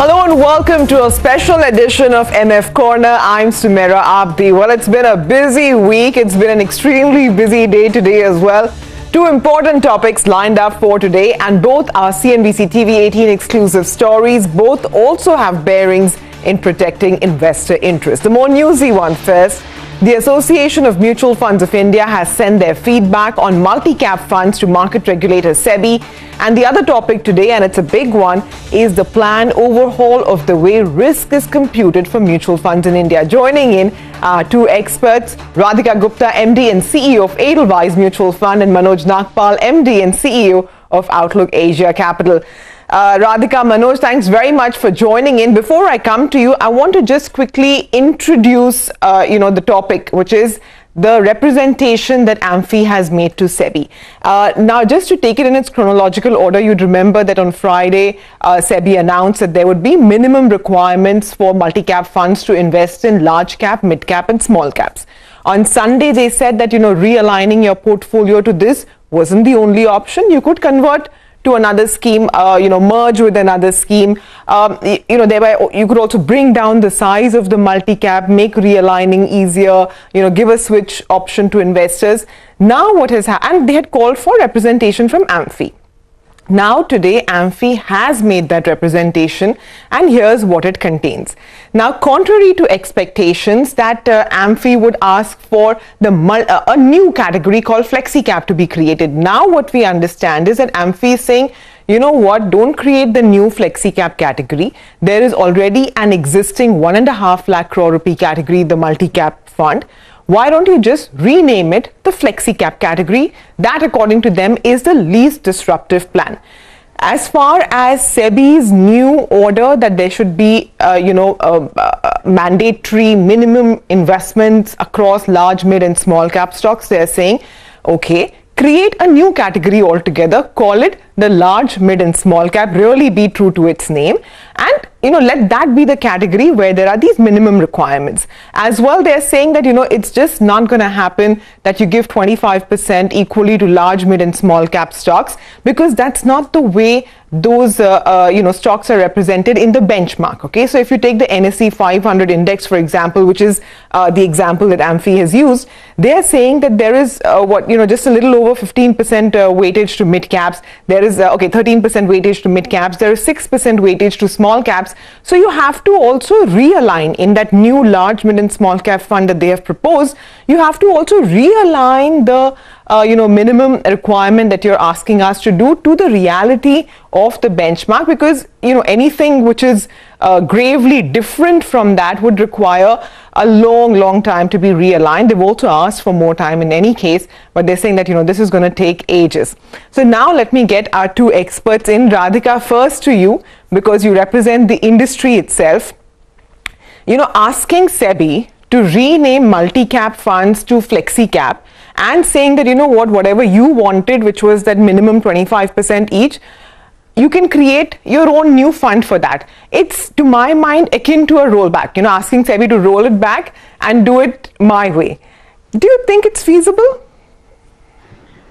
Hello and welcome to a special edition of MF Corner. I'm Sumera Abdi. Well, it's been a busy week. It's been an extremely busy day today as well. Two important topics lined up for today, and both are CNBC TV18 exclusive stories. Both also have bearings in protecting investor interest. The more newsy one first. The Association of Mutual Funds of India has sent their feedback on multi-cap funds to market regulator Sebi. And the other topic today, and it's a big one, is the planned overhaul of the way risk is computed for mutual funds in India. Joining in are two experts, Radhika Gupta, MD and CEO of Edelweiss Mutual Fund, and Manoj Nagpal, MD and CEO of Outlook Asia Capital. Radhika, Manoj, thanks very much for joining in. Before I come to you, I want to just quickly introduce, the topic, which is the representation that AMFI has made to Sebi. Now, just to take it in its chronological order, you'd remember that on Friday, Sebi announced that there would be minimum requirements for multi-cap funds to invest in large cap, mid cap and small caps. On Sunday, they said that, realigning your portfolio to this wasn't the only option. You could convert to another scheme, merge with another scheme. Thereby you could also bring down the size of the multi-cap, make realigning easier, give a switch option to investors. Now what has happened, and they had called for representation from AMFI. Now today AMFI has made that representation, and here's what it contains. Now, contrary to expectations that AMFI would ask for a new category called FlexiCap to be created. Now what we understand is that AMFI is saying, you know what, don't create the new FlexiCap category. There is already an existing 1.5 lakh crore rupee category, the multi-cap fund. Why don't you just rename it the FlexiCap category? That, according to them, is the least disruptive plan. As far as Sebi's new order that there should be, mandatory minimum investments across large, mid and small cap stocks, they're saying, okay, create a new category altogether, call it the large, mid and small cap, really be true to its name, and let that be the category where there are these minimum requirements. As well, they're saying that it's just not going to happen that you give 25% equally to large, mid and small cap stocks, because that's not the way those stocks are represented in the benchmark. Okay, so if you take the NSE 500 index, for example, which is the example that AMFI has used, they're saying that there is just a little over 15% weightage to mid caps. There is 13% weightage to mid caps. There is 6% weightage to small caps. So you have to also realign in that new large, mid and small cap fund that they have proposed. You have to also realign the minimum requirement that you're asking us to do to the reality of the benchmark, because anything which is gravely different from that would require a long time to be realigned. They've also asked for more time in any case, but they're saying that this is going to take ages. So now let me get our two experts in. Radhika, first to you, because you represent the industry itself. Asking Sebi to rename multi-cap funds to FlexiCap and saying that, whatever you wanted, which was that minimum 25% each, you can create your own new fund for that. It's, to my mind, akin to a rollback, asking Sebi to roll it back and do it my way. Do you think it's feasible?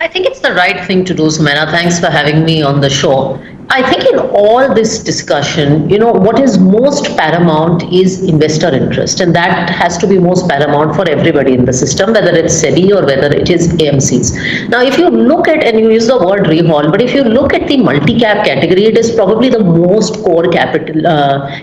I think it's the right thing to do, Sumera. Thanks for having me on the show. I think in all this discussion, what is most paramount is investor interest, and that has to be most paramount for everybody in the system, whether it's Sebi or whether it is AMCs. Now, if you look at, and you use the word rehaul, but if you look at the multi-cap category, it is probably the most core capital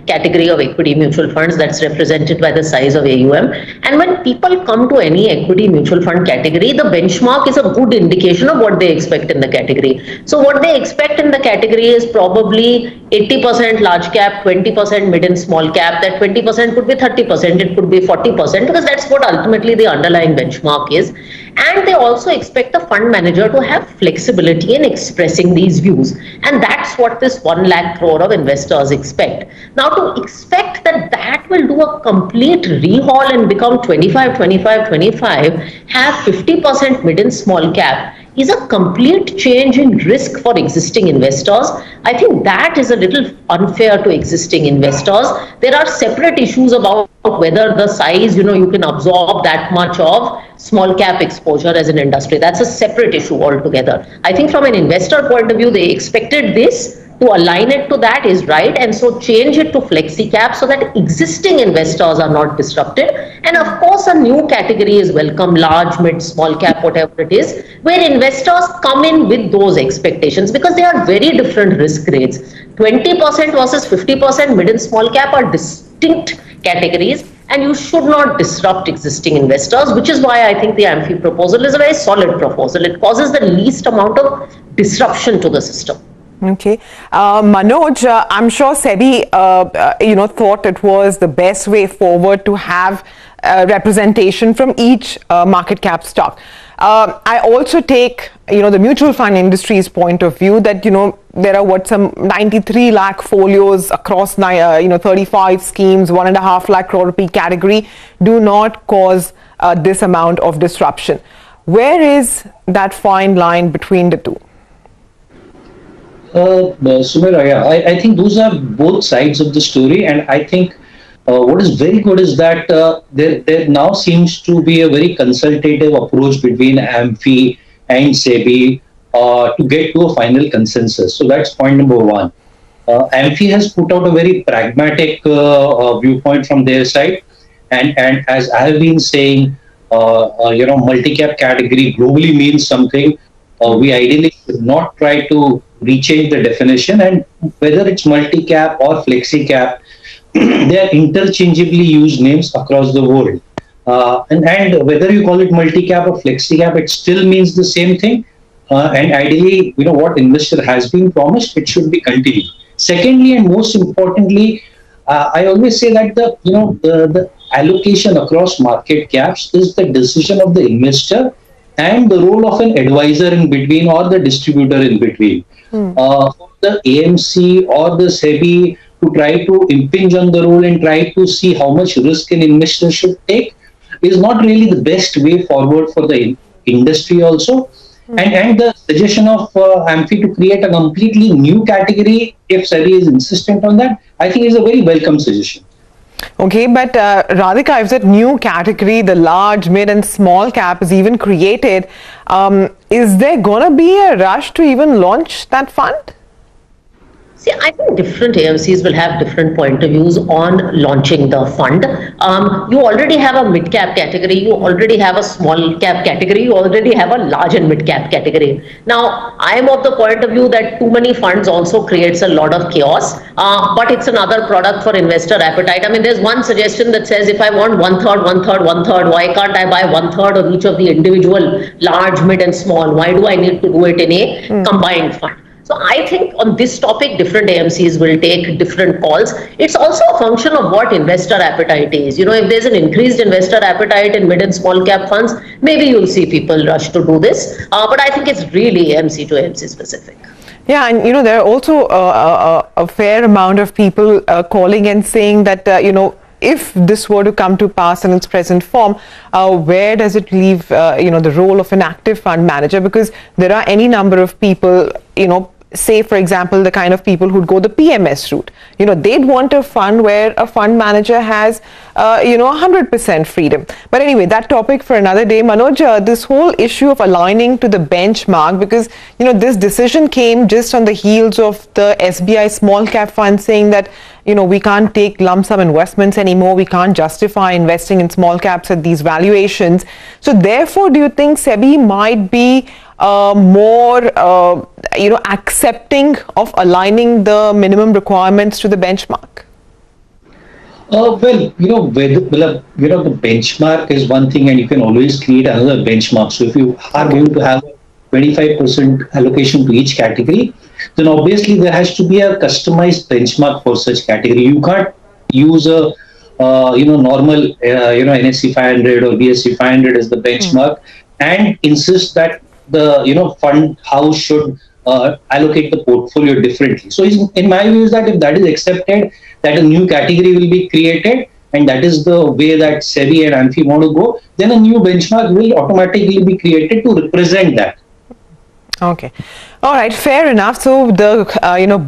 category of equity mutual funds that's represented by the size of AUM. And when people come to any equity mutual fund category, the benchmark is a good indication of what they expect in the category. So what they expect in the category is probably 80% large cap, 20% mid and small cap. That 20% could be 30%, it could be 40%, because that's what ultimately the underlying benchmark is. And they also expect the fund manager to have flexibility in expressing these views. And that's what this 1 lakh crore of investors expect. Now, to expect that that will do a complete rehaul and become 25, 25, 25, have 50% mid and small cap, is a complete change in risk for existing investors. I think that is a little unfair to existing investors. There are separate issues about whether the size, you can absorb that much of small cap exposure as an industry. That's a separate issue altogether. I think from an investor point of view, they expected this. to align it to that is right, and so change it to FlexiCap so that existing investors are not disrupted. And of course, a new category is welcome, large, mid, small cap, whatever it is, where investors come in with those expectations, because they are very different risk rates. 20% versus 50% mid and small cap are distinct categories, and you should not disrupt existing investors, which is why I think the AMFI proposal is a very solid proposal. It causes the least amount of disruption to the system. Okay. Manoj, I'm sure Sebi, thought it was the best way forward to have representation from each market cap stock. I also take, the mutual fund industry's point of view that, there are some 93 lakh folios across, 35 schemes, 1.5 lakh crore rupee category do not cause this amount of disruption. Where is that fine line between the two? Sumera, yeah, I think those are both sides of the story, and I think what is very good is that there now seems to be a very consultative approach between AMFI and Sebi to get to a final consensus. So that's point number one. AMFI has put out a very pragmatic viewpoint from their side, and as I have been saying, multi-cap category globally means something. We ideally should not try to rechange the definition, and whether it's multi-cap or flexi-cap, they are interchangeably used names across the world. And whether you call it multi-cap or flexi-cap, it still means the same thing. And ideally, what investor has been promised, it should be continued. Secondly, and most importantly, I always say that the allocation across market caps is the decision of the investor and the role of an advisor in between, or the distributor in between. For the AMC or the Sebi to try to impinge on the role and try to see how much risk an investor should take is not really the best way forward for the industry also. And the suggestion of AMFI to create a completely new category, if Sebi is insistent on that, I think is a very welcome suggestion. Okay, but Radhika, if that new category, the large, mid and small cap is even created, is there going to be a rush to even launch that fund? See, I think different AMCs will have different point of views on launching the fund. You already have a mid-cap category, you already have a small-cap category, you already have a large and mid-cap category. Now, I am of the point of view that too many funds also creates a lot of chaos, but it's another product for investor appetite. I mean, there's one suggestion that says if I want one-third, one-third, one-third, why can't I buy one-third of each of the individual large, mid and small? Why do I need to do it in a combined fund? So I think on this topic, different AMCs will take different calls. It's also a function of what investor appetite is. If there's an increased investor appetite in mid and small cap funds, maybe you'll see people rush to do this. But I think it's really AMC to AMC specific. Yeah, and there are also a fair amount of people calling and saying that, if this were to come to pass in its present form, where does it leave, the role of an active fund manager? Because there are any number of people, say, for example, the kind of people who'd go the PMS route. They'd want a fund where a fund manager has, 100% freedom. But anyway, that topic for another day. Manoj, this whole issue of aligning to the benchmark, because, this decision came just on the heels of the SBI small cap fund saying that, we can't take lump sum investments anymore. We can't justify investing in small caps at these valuations. So therefore, do you think Sebi might be more, accepting of aligning the minimum requirements to the benchmark? The benchmark is one thing, and you can always create another benchmark. So if you are going to have 25% allocation to each category, then obviously there has to be a customized benchmark for such category. You can't use a normal NSE 500 or BSE 500 as the benchmark and insist that the fund house should allocate the portfolio differently. So in my view is that if that is accepted, that a new category will be created, and that is the way that Sebi and AMFI want to go, then a new benchmark will automatically be created to represent that. Okay. All right. Fair enough. So the,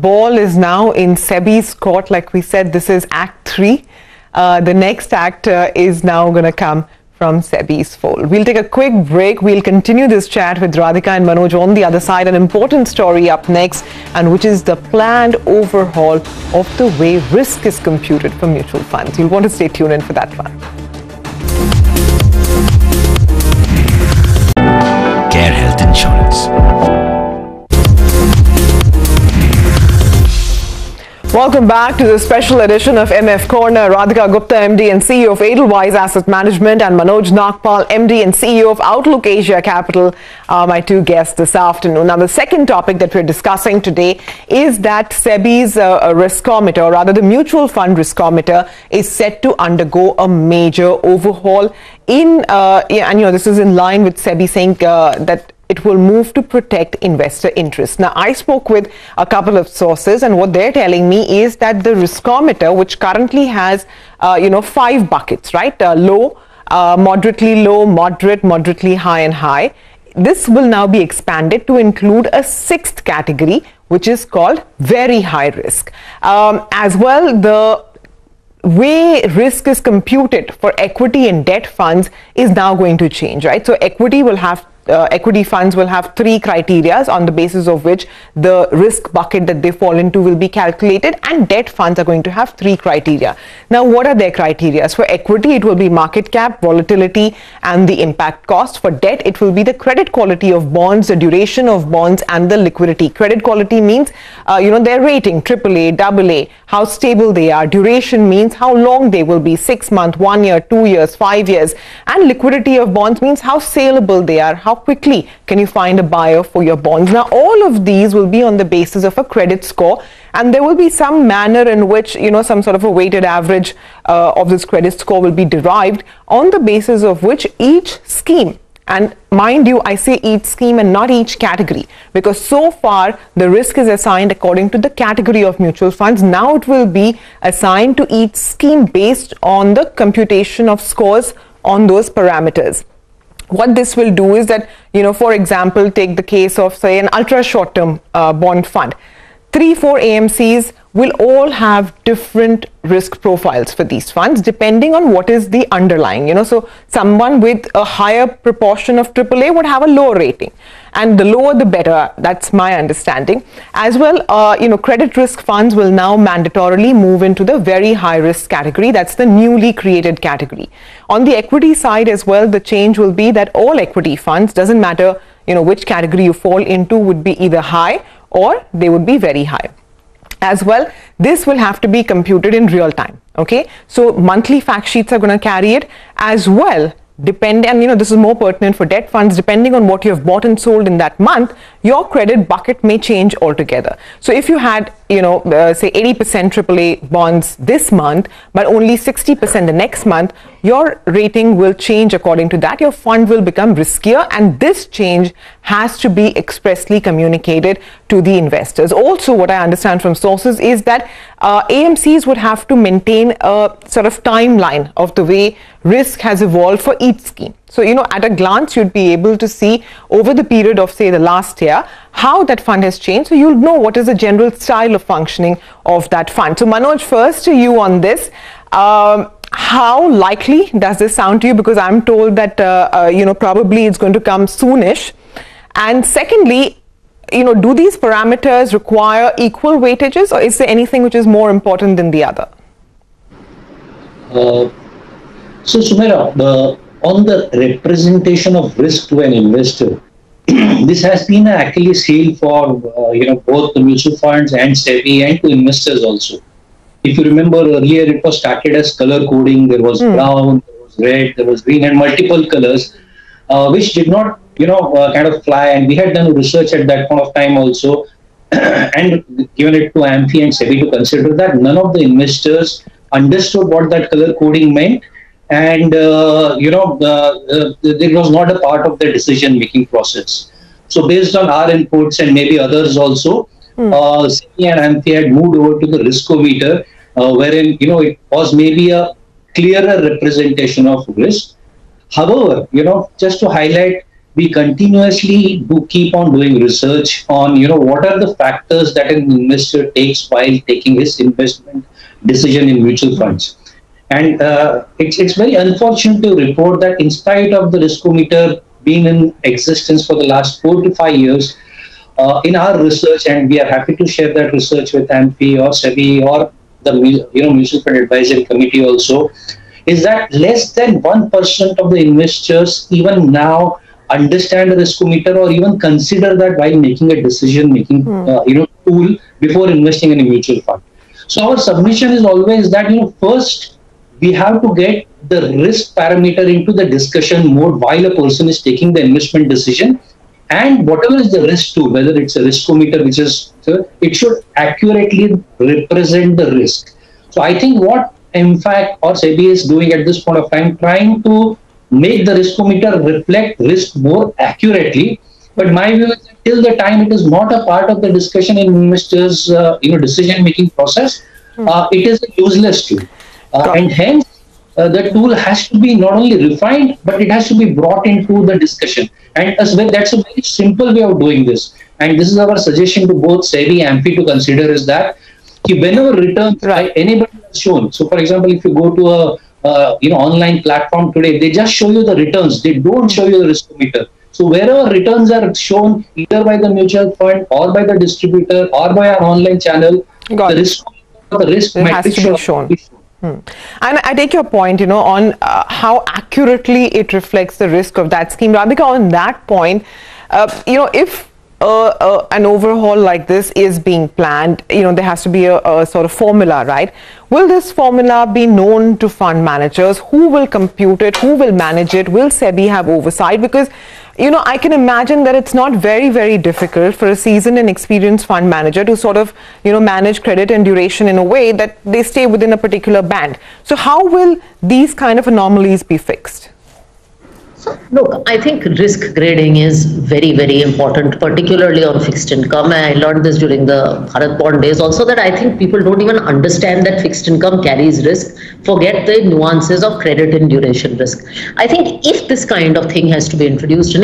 ball is now in Sebi's court. Like we said, this is Act 3. The next act is now going to come from Sebi's fold. We'll take a quick break. We'll continue this chat with Radhika and Manoj on the other side. An important story up next, and which is the planned overhaul of the way risk is computed for mutual funds. You'll want to stay tuned in for that one. Care Health Insurance. Welcome back to the special edition of MF Corner. Radhika Gupta, MD and CEO of Edelweiss Asset Management, and Manoj Nagpal, MD and CEO of Outlook Asia Capital, are my two guests this afternoon. Now, the second topic that we're discussing today is that Sebi's Riskometer, or rather the mutual fund Riskometer, is set to undergo a major overhaul. This is in line with Sebi saying that it will move to protect investor interests. Now, I spoke with a couple of sources, and what they're telling me is that the Riskometer, which currently has, 5 buckets, right? Low, moderately low, moderate, moderately high, and high. This will now be expanded to include a 6th category, which is called very high risk. As well, the way risk is computed for equity and debt funds is now going to change, right? So equity funds will have 3 criteria on the basis of which the risk bucket that they fall into will be calculated, and debt funds are going to have 3 criteria. Now, what are their criteria? For equity, it will be market cap, volatility, and the impact cost. For debt, it will be the credit quality of bonds, the duration of bonds, and the liquidity. Credit quality means, their rating, AAA, AA, how stable they are. Duration means how long they will be, 6 months, 1 year, 2 years, 5 years. And liquidity of bonds means how saleable they are, how quickly can you find a buyer for your bonds. Now, all of these will be on the basis of a credit score, and there will be some manner in which, some sort of a weighted average of this credit score will be derived, on the basis of which each scheme, and mind you, I say each scheme and not each category, because so far the risk is assigned according to the category of mutual funds. Now it will be assigned to each scheme based on the computation of scores on those parameters. What this will do is that, for example, take the case of, say, an ultra short-term bond fund. 3-4 AMCs will all have different risk profiles for these funds depending on what is the underlying. So someone with a higher proportion of AAA would have a lower rating, and the lower the better. That's my understanding. As well, credit risk funds will now mandatorily move into the very high risk category. That's the newly created category. On the equity side as well, the change will be that all equity funds, doesn't matter which category you fall into, would be either high or they would be very high. As well, this will have to be computed in real time. Okay, so monthly fact sheets are going to carry it as well. This is more pertinent for debt funds. Depending on what you have bought and sold in that month, your credit bucket may change altogether. So if you had, say 80% AAA bonds this month, but only 60% the next month, your rating will change according to that. Your fund will become riskier, and this change has to be expressly communicated to the investors. Also, what I understand from sources is that AMCs would have to maintain a sort of timeline of the way risk has evolved for each scheme. So, at a glance, you'd be able to see over the period of, say, the last year, how that fund has changed. So you'll know what is the general style of functioning of that fund. So Manoj, first to you on this. How likely does this sound to you? Because I'm told that, probably it's going to come soonish. And secondly, do these parameters require equal weightages, or is there anything which is more important than the other? So Sumera, on the representation of risk to an investor, this has been an Achilles heel for both the mutual funds and Sebi, and to investors also. If you remember earlier, it was started as color coding. There was brown, there was red, there was green, and multiple colors, which did not kind of fly. And we had done research at that point of time also, and given it to AMFI and Sebi to consider that. None of the investors understood what that color coding meant, and it was not a part of the decision making process. So based on our inputs and maybe others also, Sebi and AMFI had moved over to the Riskometer, wherein it was maybe a clearer representation of risk. However, just to highlight, we continuously do keep on doing research on what are the factors that an investor takes while taking his investment decision in mutual funds. And it's very unfortunate to report that in spite of the Riskometer being in existence for the last 4 to 5 years, in our research, and we are happy to share that research with AMFI or Sebi or the Mutual Fund Advisory Committee also, is that less than 1% of the investors even now understand the Riskometer or even consider that while making a decision-making tool before investing in a mutual fund. So our submission is always that first we have to get the risk parameter into the discussion mode while a person is taking the investment decision, and whatever is the risk to, whether it's a Riskometer, which is it should accurately represent the risk. So I think what MFAC or Sebi is doing at this point of time, trying to make the Riskometer reflect risk more accurately. But my view is that till the time it is not a part of the discussion in investors' decision-making process, it is a useless tool. And hence, the tool has to be not only refined, but it has to be brought into the discussion. And as well, that's a very simple way of doing this. And this is our suggestion to both Sebi and AMFI to consider, is that whenever returns by anybody is shown, so for example, if you go to a online platform today, they just show you the returns. They don't show you the Riskometer. So wherever returns are shown either by the mutual fund or by the distributor or by our online channel, the risk metric has to be shown. And I take your point, on how accurately it reflects the risk of that scheme. Radhika, on that point, if an overhaul like this is being planned, there has to be a sort of formula, right? Will this formula be known to fund managers? Who will compute it? Who will manage it? Will Sebi have oversight? Because, I can imagine that it's not very, very difficult for a seasoned and experienced fund manager to sort of, manage credit and duration in a way that they stay within a particular band. So how will these kind of anomalies be fixed? So, look, I think risk grading is very, very important, particularly on fixed income. I learned this during the Bharat Bond days also, that I think people don't even understand that fixed income carries risk, forget the nuances of credit and duration risk. I think if this kind of thing has to be introduced, at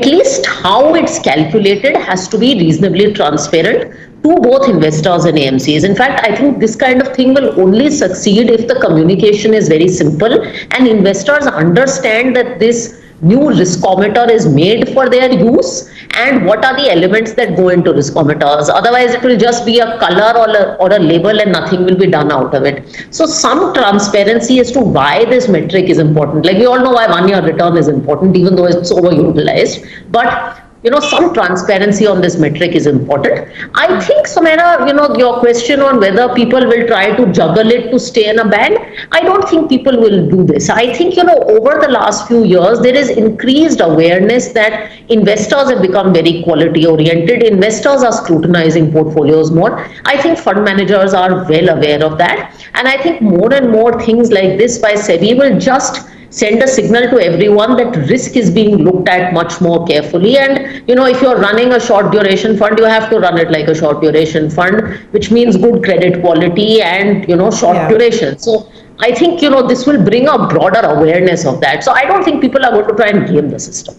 least how it's calculated has to be reasonably transparent to both investors and AMCs. In fact, I think this kind of thing will only succeed if the communication is very simple and investors understand that this new Riskometer is made for their use and what are the elements that go into Riskometers. Otherwise, it will just be a color or a label and nothing will be done out of it. So some transparency as to why this metric is important. Like we all know why 1 year return is important, even though it's overutilized. But some transparency on this metric is important. I think, Samera, your question on whether people will try to juggle it to stay in a band, I don't think people will do this. I think, over the last few years, there is increased awareness that investors have become very quality oriented. Investors are scrutinizing portfolios more. I think fund managers are well aware of that. And I think more and more things like this by Sebi will just send a signal to everyone that risk is being looked at much more carefully. And, if you're running a short duration fund, you have to run it like a short duration fund, which means good credit quality and, short duration. So I think, this will bring a broader awareness of that. So I don't think people are going to try and game the system.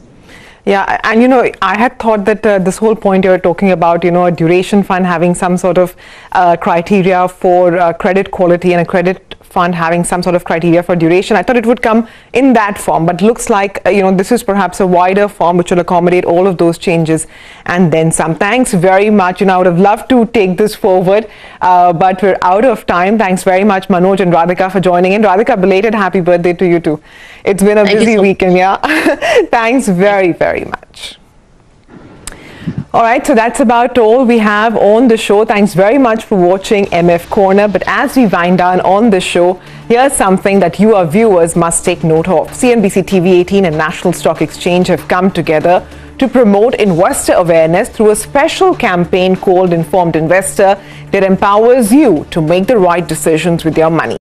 Yeah, and I had thought that this whole point you're talking about, a duration fund having some sort of criteria for credit quality and a credit fund having some sort of criteria for duration. I thought it would come in that form, but looks like, this is perhaps a wider form which will accommodate all of those changes and then some. Thanks very much. I would have loved to take this forward, but we're out of time. Thanks very much, Manoj and Radhika, for joining in. Radhika, belated happy birthday to you too. It's been a busy weekend, yeah. Thanks very, very much. All right, so that's about all we have on the show. Thanks very much for watching MF Corner. But as we wind down on the show, here's something that you, our viewers, must take note of. CNBC TV18 and National Stock Exchange have come together to promote investor awareness through a special campaign called Informed Investor that empowers you to make the right decisions with your money.